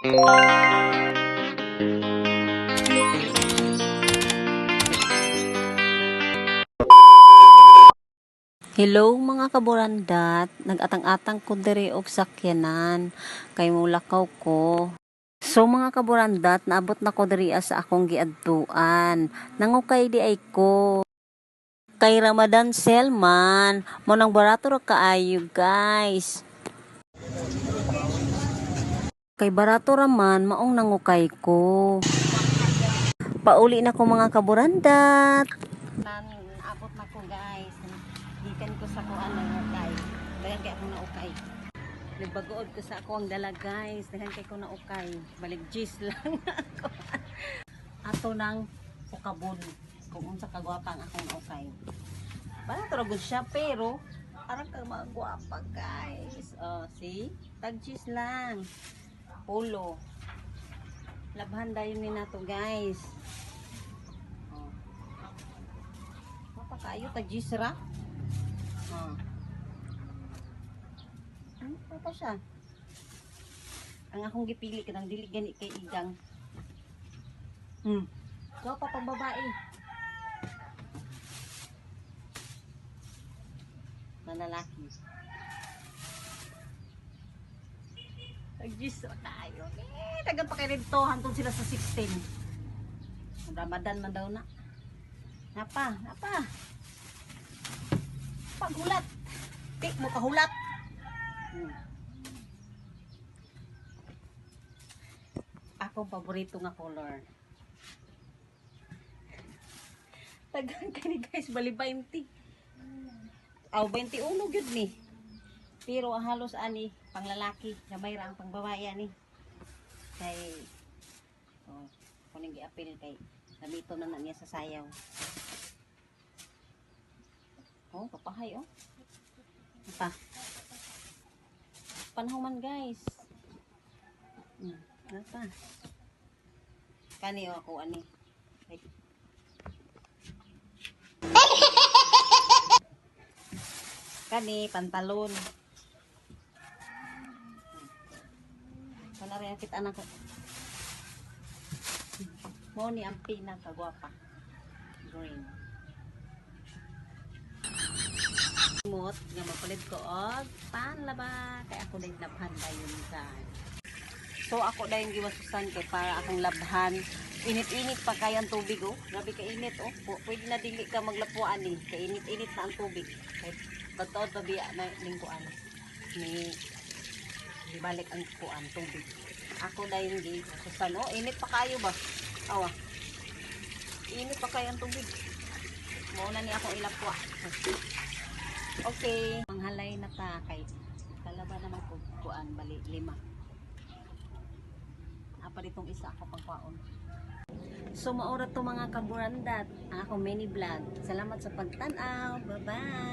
Hello mga kaburandat, nag-atang-atang ko diri og sakyanan kay mulakaw ko. So mga kaburandat, naabot na ko diri sa akong giadtuan. Nangukay di ay ko. Kay Ramadan Selman, mo nang barato ra kaayo guys. Kay barato ra man maong nangukay ko. Pauli na ko mga kaburandat. Abot na ko guys. Gikan ko sa kuan ng ukay. Dagan kay ako na ukay. Nagbagood ko sa ako ang dala guys. Dagan kay ko na ukay. Balik gis lang ako. Ato nang ukabon. Kung unsa kagwapa ang akong ukay. Bala turagod siya pero parang kang mga gwapa guys. Oh, see? Tag gis lang. Polo. Labhan dayon ni nato guys. Oh. Mapakaayo tag gis ra. Oh. Pa siya. Ang akong gipili kanang dili gani kay igang. So pa pang babae. Na lalaki. Tag-gis tayo. Tagan pa kay dito hantod sila sa 16. Ramadan man daw na. Napa. Paghulat. Tik mo kahulat. Akong paborito nga color. Tagan kani guys, bali 20. Aw 21 gyud ni. Pero halos ani panglalaki, gamay ra ang pangbabae ani. Kay kuning giapil kay gamito na niya sa sayaw. Oh, kapahay oh. Apa? Panahon man guys. Apa? Kani ako ani. Kani pantalon. Kana rin kita anak ko. Mo ni ang pinakagwapa. Green. Mot nga mapalit ko og panlaba kay ako din labhan dayon guys. So ako dayon giwasusan kay para akong labhan. Init-init pa kay ang tubig oh. Grabe ka init oh. Pwede na dili ka maglapuan ni. Kay init-init na ang tubig. Kay pagtaod pa biya na lingkuan. Ni balik ang kuan tubig. Ako dayon giwasusan oh. Init pa kayo ba? Awa. Init pa kay ang tubig. Mao na ni akong ilapwa. Okay, manghalay na ta kay kalaba naman ko kuan bali 5. Apa ditong isa ako pangkuan. So maura to mga kaburandat, ang akong mini vlog. Salamat sa pagtan-aw. Bye-bye.